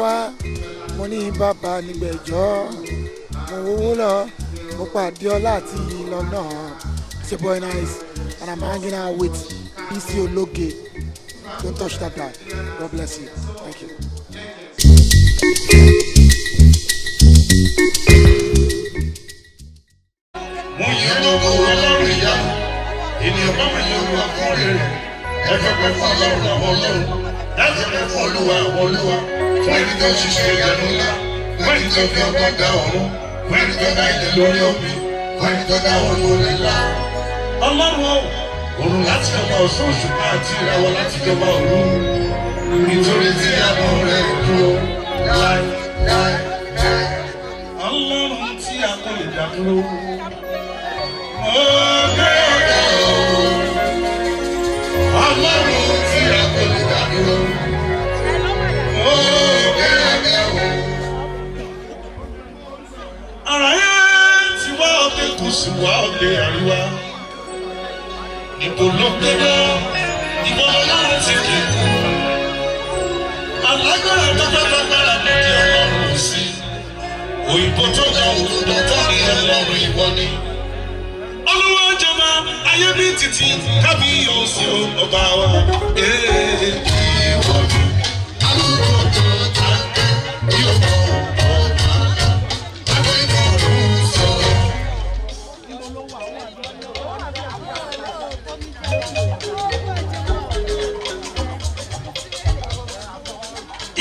wá mo ní bàbá nígbẹ̀jọ́ mo wówó lọ mo pàdé ọlá àti lọ́nà it's your boy Nice and I'm hanging out with Bisi Ologe. Don't touch that guy. God bless you. Thank you. Mo yẹ lọ́wọ́ ọlọ́run ìyá ènìyàn bá mi yẹ wá fún rere ẹ̀fẹ̀ pẹ̀ fún ọlọ́run àwọn ọlọ́run láti pẹ̀ fún olúwa àwọn olúwa fún ẹni tó ṣiṣẹ́ ìyanu ńlá fún ẹni tó fi ọgbọ́n dá ọ̀run fún ẹni tó dá ilẹ̀ lórí omi fún ẹni tó dá ọ̀run orí ńlá. Ọlọ́run òrùn láti jọba ọ̀sán òṣùpá àti ìràwọ̀ láti jọba òrùn nítorí tí àánú rẹ̀ dúró láì láì láì. Ọlọ́run tí a kò lè dá dúró. Ọlọ́run tí a kò lè dá dúró. Ara yẹn ti wá òde gúúsù wá òde àríwá. Ìbò ló gbé lọ, ìbò ọlọ́run ti kì í kú. Alágbára tó fẹ́ fagbára ló di ọlọ́run sí. Òyìnbó tó ga òdodo tó ní ọlọ́run ìwọ ni. Olúwa jọba ayé bí títí kábíyèsí ọba wa. Ìwọ ni alúgbò tó ta yóò mọ ọba agbẹ́kọ̀ọ́ sọ.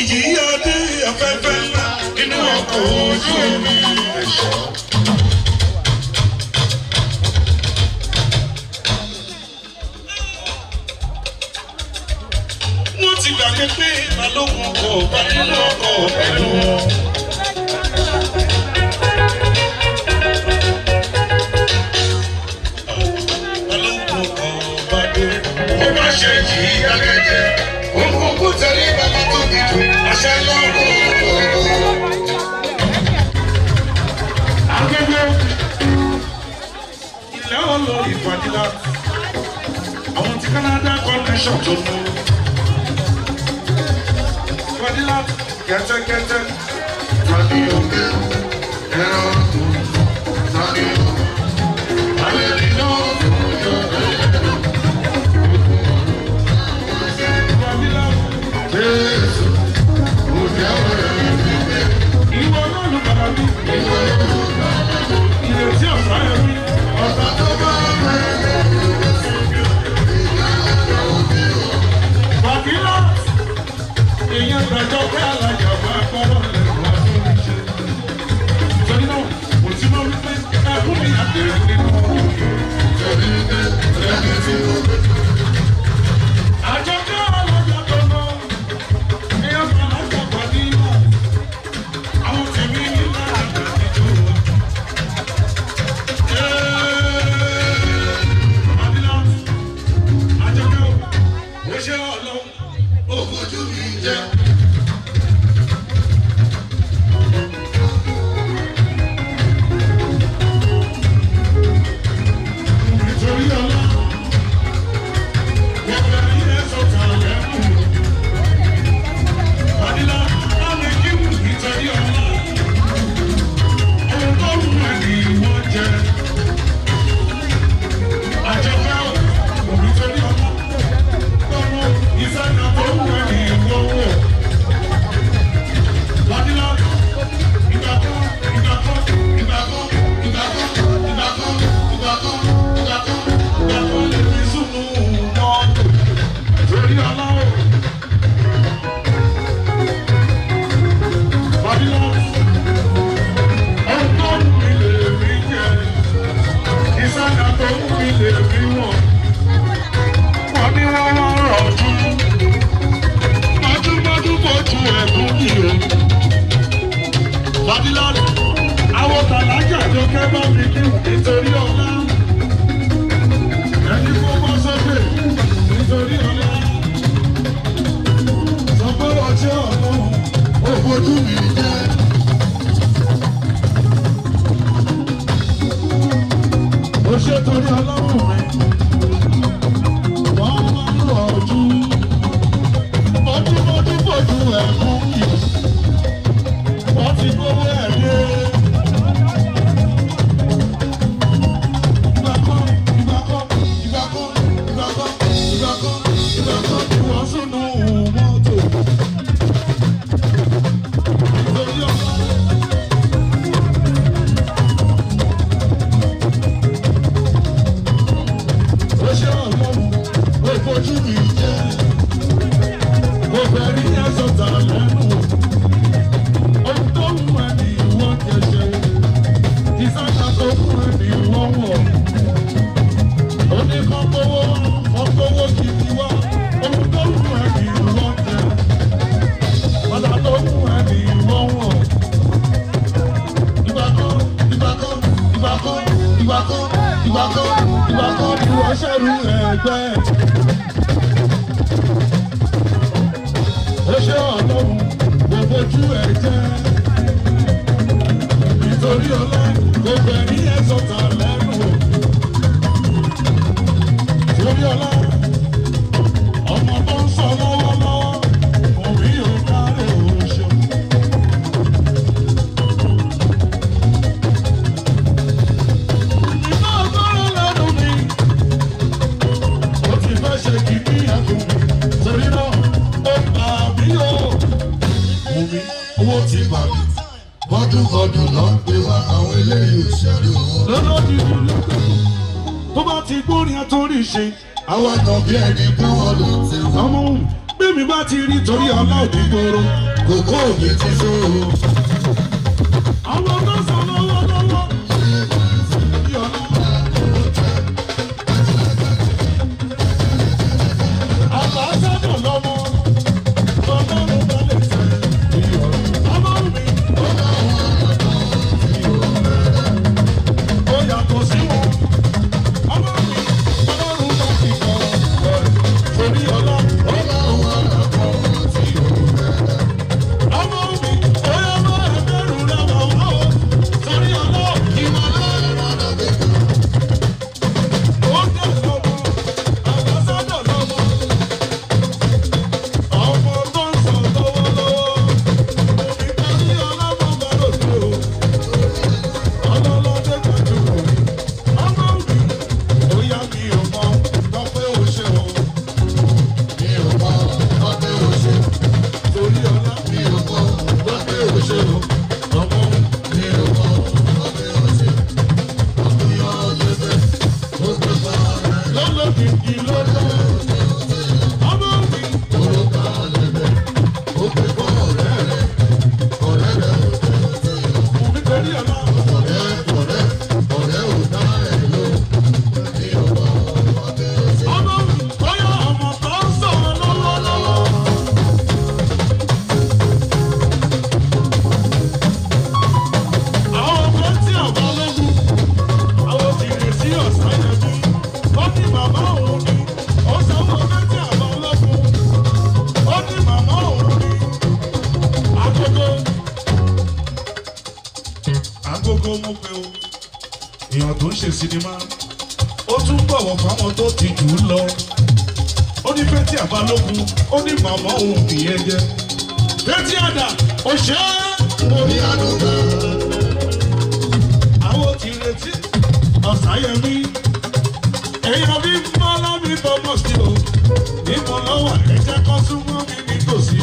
Ìjì adé afẹ́fẹ́ ńlá nínú ọkọ̀ ojú omi ẹ̀ṣọ́. Wọ́n ti gbàgbé pé balógun ọkọ̀ bá nínú ọkọ̀ pẹ̀lú wọn. Balógun ọkọ̀ bá dé. Ó má ṣe jì í dákẹ́jẹ́. Òun kúkú tẹ̀lé bàbá tó bí jù. Àṣẹ lọ́rùn. Akẹ́kọ̀ọ́ ilé ọ̀lọ́ ìfàdílà. Àwọn ti Canada connection tó mú. Ìfàdílà kẹ́tẹ́kẹ́tẹ́. Tàbí òkè ẹ̀rọ tó tàbí alẹ́ nínú òjò ẹ̀rọ. Ìfàdílà Jésù òjò ẹ̀rọ. Ìwọ náà ló bàbá mi. Ìwọ náà ló bàbá mi. Ìrètí ọ̀sán yẹn mi. Ọ̀sán tó bá rẹ̀. Bàbílà èèyàn gbàjọ pé alájà máa gbọ́dọ̀ lẹ́nu àtúntò ṣe. Torí náà, mo ti mọ wípé ẹkún mi àbẹ̀rẹ̀ nínú ọdún. Torí pé ẹni tí mo gbé. Àjọkẹ́ alájà tó lọ, èèyàn kan lájà pàdé náà. Àwọn tèmi ní láàbẹ̀ níjó. Bàbílà, àjọkẹ́ ò, ó ṣe ọlọ́run, ògójú mi jẹ́. Nítorí ọlá, gbogbo ayé sọ̀tà lẹ́kùn. Bàbílà, á lè kíkù nítorí ọlá. Ohun tó wù ẹ́ ni wọ́n jẹ. Àjọpẹ́ ò, nítorí ọlá. Ìfẹ́ náà tó wù ẹ́ ni wọ́n wò. Ọdún lọ pé wá àwọn eléyìí òṣèré wọn. Lọ́dọ̀ dídú lọ́dọ̀ tó bá ti gbórin àtòrí ṣe. Àwọn àtàn bí ẹni pé wọ́n ló ti wọ́n. Ọmọ òun bí mi bá ti rí torí ọlọ́ọ̀dì gbòòrò. Kòkó mi ti so. Àwọn ọmọ sọ lọ́wọ́lọ́wọ́. Àbájáde lọ́mọ. Ọlọ́run bá lè ṣe. Ọmọ mi. Ó yàtọ̀ sí wọn. Ọmọ mi. Ọlọ́run bá ti kọ́. Torí ọlá. Ọmọ mi. Ó yẹ máa ẹgbẹ́rún rẹ̀ wà wá o. Torí ọlá. Ìwà lọ́rùn ọ̀nà gbẹ̀gbẹ̀. Ó dẹ̀ lọ́mọ. Àbájáde lọ́mọ. Ọmọ tó ń sọ lọ́wọ́lọ́wọ́. Omi torí ọlá mọ̀ bá lòdì o. Ọlọ́lọ́dé gbàjú wò mí. Ọmọ mi. Ó yá mi ò mọ lọ́pẹ́ òṣè o. Mi ò mọ lọ́pẹ́ òṣè. Torí ọlá Mi ò mọ lọ́pẹ́ òṣè o. ọmọ mi. Mi ò mọ lọ́pẹ́ òṣè. Ọkùnrin ọ̀lẹ́fẹ̀ ó gbé bá rẹ̀. Lọ́lọ́kìkì lọ́dọ̀. Ọmọ mi. Orúkọ ọ̀lẹ́fẹ̀ ó gbé bá ọ̀rẹ́ rẹ̀. Ọ̀rẹ́ rẹ̀ ò tẹ̀ sí i. Omi torí ọlá. Ọ̀rẹ́ ò dá ẹ̀ lò. Mi ò mọ lọ́pẹ́ òṣè. Ọmọ mi. Ó yá ọmọ tó ń sọ lọ́wọ́lọ́wọ́. Àwọn ọmọ tí àbá lógún. Àwọn tìrì sí ọ̀sán yẹn bí. Ó ní màmá òun ni. Ó sanwó ọmọ tí àbá lógún. Ó ní màmá òun ni. Agogo mú pé o. Èèyàn tó ń ṣe sinimá. Ó tún bọ̀wọ̀ fáwọn tó ti jù ú lọ. Ó ní Fẹ́tí Àbálógun. Ó ní màmá òun nìyẹn jẹ́. Fẹ́tí Àdà ó ṣe é. Mo ní àdúgbò. Àwọn ti retí Ọ̀sáyẹmí. Èèyàn bí Mọ́lá mi bọ́mọ̀ sí o. Níbo lọ́wọ́ ẹ jẹ́ kó súnmọ́ mi nítòsí.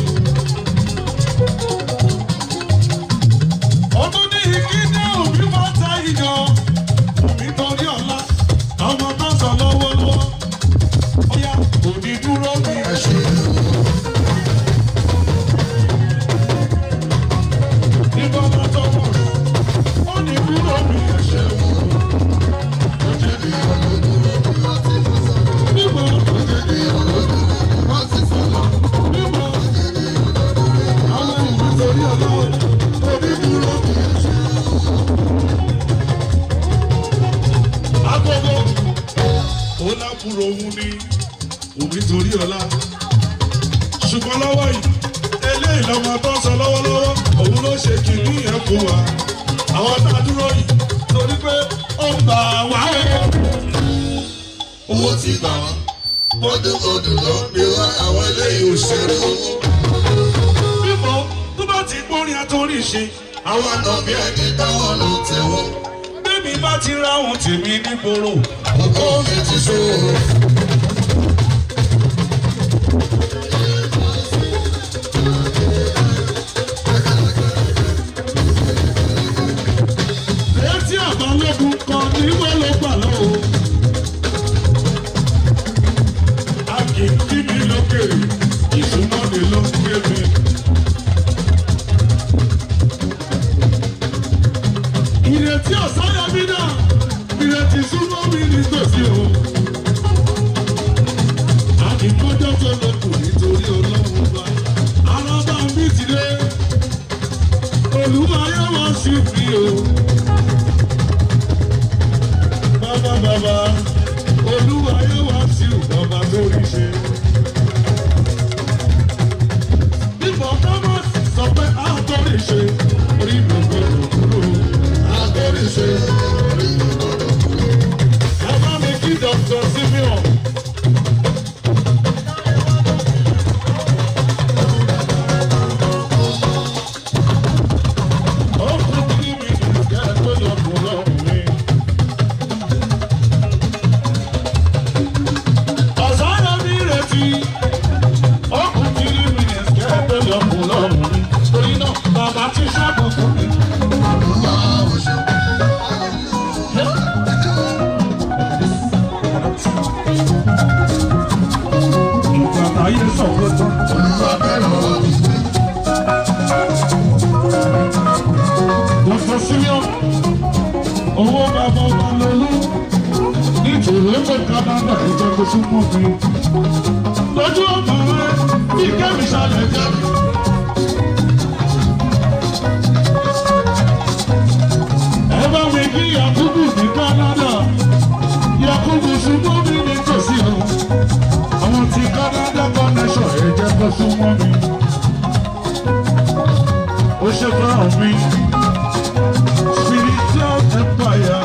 Ọdún ní ìkíni òbí wọ́n ta ìyàn. Òbí torí ọ̀la. Ọmọ tó sọ lọ́wọ́lọ́wọ́. Ó yá òní dúró mi ẹ̀ ṣe. Níbo lọ tọwọ́ rẹ̀? Ó ní dúró mi ẹ̀ ṣe. Níbo níbo àwọn ìwé torí ọlọ́wọ́. Òní dúró mi ẹ̀ ṣe. Agogo ó lábúrò òun ní òbí torí ọlá. Ṣùgbọ́n lọ́wọ́ yìí, eléyìí lọ́mọ tó ń sọ lọ́wọ́lọ́wọ́, òun ló ṣe kìíní yẹn fún wa. Àwọn tá a dúró yìí torí pé ó gbà wá o. Owó ti gbà wọ́n. Ọdún lọ pé wá àwọn eléyìí òṣèré wọn. Bímọ tó bá ti gbórin àtòrí ṣe, Àwọn àtàn bí ẹni táwọn ló tẹ̀ wọ́n. bébí bá ti ra ohun tèmi nígboro. Kòkó mi ti so. Fẹ́tí Àbálógun kan ní wọ́n ló gbà lọ́wọ́. A kì í kí mi lókèrè, ìsúná mi ló ń gbé mi. Ìrètí Ọ̀sáyẹmí náà, ìrètí súnmọ́ mi nítòsí o. A kì í kọjọ́ tó lókun nítorí Ọlọ́run bá. Arábá mi ti dé, Olúmayé wọ́n sì fi o. Bàbá, Olúmayé wá sí bàbá tó rí ṣe. Bíbọ̀ Thomas sọ pé a tó rí ṣe, orí gbogbo òkúrò. Àtọ́ríṣe orí ìgbọ́dọ̀ kúrò. Bàbá mi kí Dr. Simeon. Ó kú kí mi nìkẹ́ tó lọ kú lọ́rùn mi. Ọ̀sáyẹmí retí. Olúwa fẹ́ràn wa. Dr. Simeon, owó bàbá ọba lolú, nítorí pé Canada ìjẹ́ kó súnmọ́ mi. Lójú ọmọ rẹ̀, ike mi ṣàlẹ̀ jẹ́. Ẹ bá mi kí Yakubu ní Canada, Yakubu súnmọ́ mi ní tòsí o. Àwọn ti Canada connection ìjẹ́ kó súnmọ́ mi. Ó ṣe fẹ́ràn mi. Spiritual empire.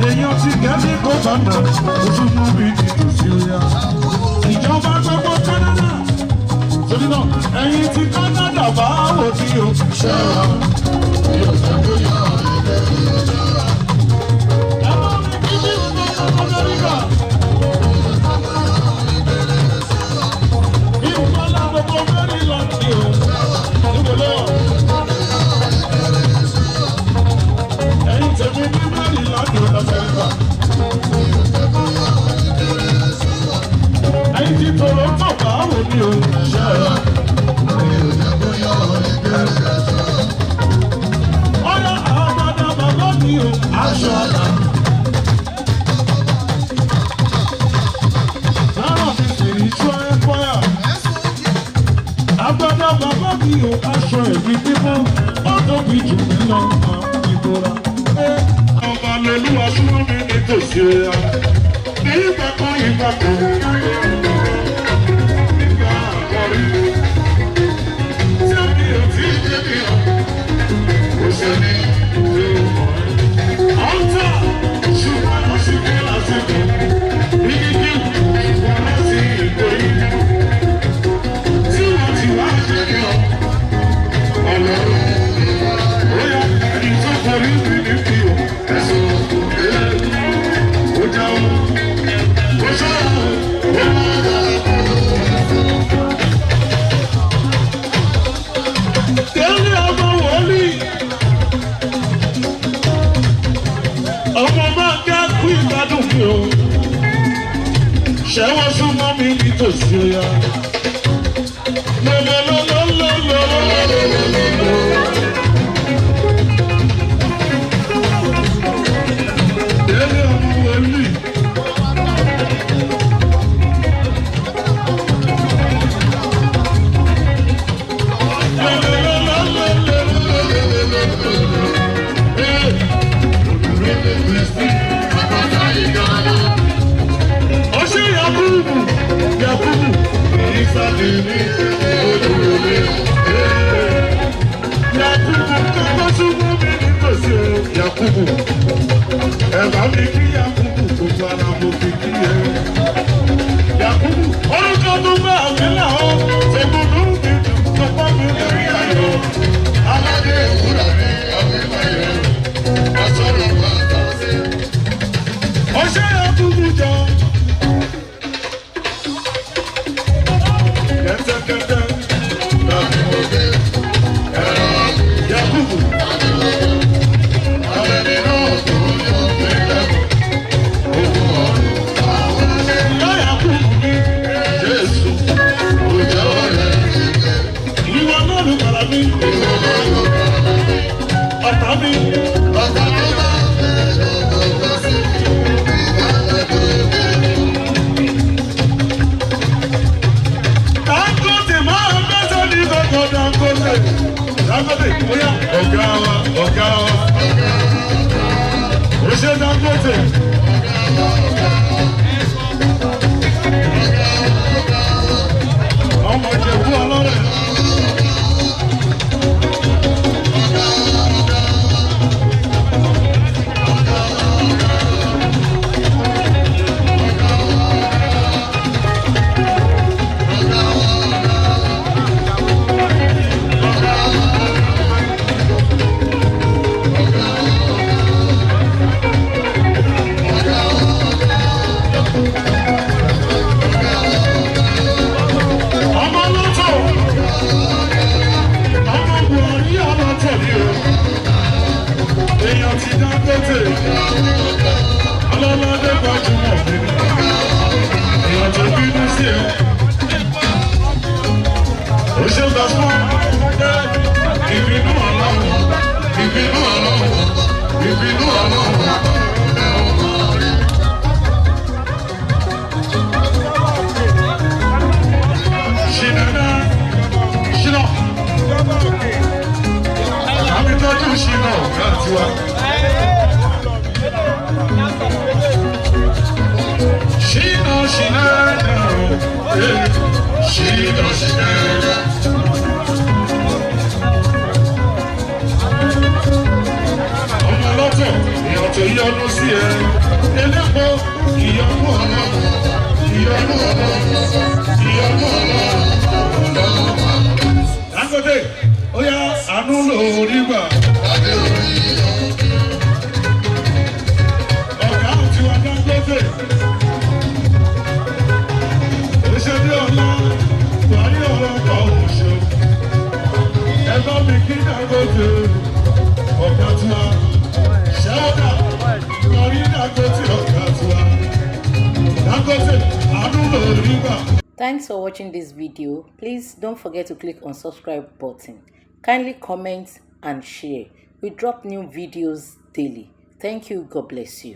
Èèyàn ti gẹ́gẹ́ kó bàbá, ó tún mú mi ní tòsí ọ̀yà. Ìjọba gbogbo Canada. Torí náà, ẹ̀yin ti Canada bá wò ní o. Ṣé wa? Yóò fẹ́ kó yọ ilé ìjọba. Ẹ bá mi kí ní ìgbà Amẹ́ríkà. Ìwọ́lá gbogbo Maryland ni o. Ìwọ́lá. Ẹ̀yin tèmi ní Maryland ni o l'Amẹ́ríkà. Ẹ̀yin ti Toronto bá wò ní o. Ṣé wa? Ọ̀yá àgbàdo bàbá mi o. Aṣọ àná. Lára mi spiritual empire. Agbada bàbá mi ò aṣọ ẹ̀mí mímọ́, ó tóbi jù mí lọ ìbora. Ọba lolúwa súnmọ́ mi ní tòsí ẹ̀yà. Ní ìgbà kan ìgbà kan. Nígbà àkọ́rí. Tí mi ò tí ì dé mi hàn. Kò sẹ́ni ìwé ọmọ ẹ̀. Ọ̀tá ṣùgbọ́n ó sì dé lásìkò. Ìdíjí ṣùgbọ́n láti ìgò yìí. Tí wọ́n ti wá ṣe kí ọ. Ọlọ́run bóyá ẹni tó kọrí mi ní bí o. Ẹ̀sùn òkèlè ó jáwọ́. Ó ṣọ́ra ó máa dá. Délé ọmọ wòlíì. Ọmọ máa ká kú ìgbádùn mi o. Ṣẹ́wọ́n súnmọ́ mi nítòsí ọ̀yà. Délé ọmọ wòlíì. Ọṣẹ Yakubu, Yakubu, ìsàlẹ̀ mi, olùwòlé. Yakubu kọ́kọ́ súnmọ́ mi nítòsí o. Yakubu, ẹ̀bá mi kí Yakubu gbogbo ara mo fi kí ẹ. Yakubu, orúkọ tó bá mi là ó, ṣègbọnú mi dùn tó bá mi lórí ayọ̀. Aládé ìwúrà mi, ọ̀gbìn báyọ̀. Àsọ̀rọ̀ wà tọ́sí. Ọṣẹ Yakubu jọ. Kẹ́tẹ́kẹ́tẹ́. Láti òde, ẹ̀rọ Yakubu. alẹ́ nínú tó yọ pínlẹ̀. Ogun ọ̀run àwọn Ìyá Yakubu mi. Jésù, ó jẹ́wọ́ rẹ̀ kíkẹ́. Ìwọ náà ló bàrà mí. Ìwọ náà ló bá mi. Ọ̀tá mi. Ọ̀tá tó bá fẹ́ lọ́kọ̀ọ́kọ́ sí. Ìbálẹ̀ tó dé. Dangote máa ń gbẹ́sẹ̀ ní gbogbo Dangote. Dangote bóyá ọ̀gá wa, ọ̀gá wa. Ó ṣe Dangote. Ọmọ Ìjẹ̀bú ọlọ́rẹ̀. She doesn't know. Ọmọ lọ́tọ̀ èèyàn tó yọnu sí ẹ. Elépo ìyọnu ọlọ́run. Ìyọnu ọlọ́run. Ìyọnu ọlọ́run. Dangote, ó yá àánú lórí gbà. Ọ̀gá àti wa Dangote. Òṣèlú ọ̀la, Buhari ọ̀rọ̀ kan òṣò. Ẹ bá mi kí Dangote. Ọ̀gá tí wa. Ṣẹ́wọ́dà, Buhari Dangote ọ̀gá tí wa. Dangote, àánú lórí gbà. Thanks for watching this video. Please don't forget to click on subscribe button. Kindly comment and share. We drop new videos daily. Thank you. God bless you.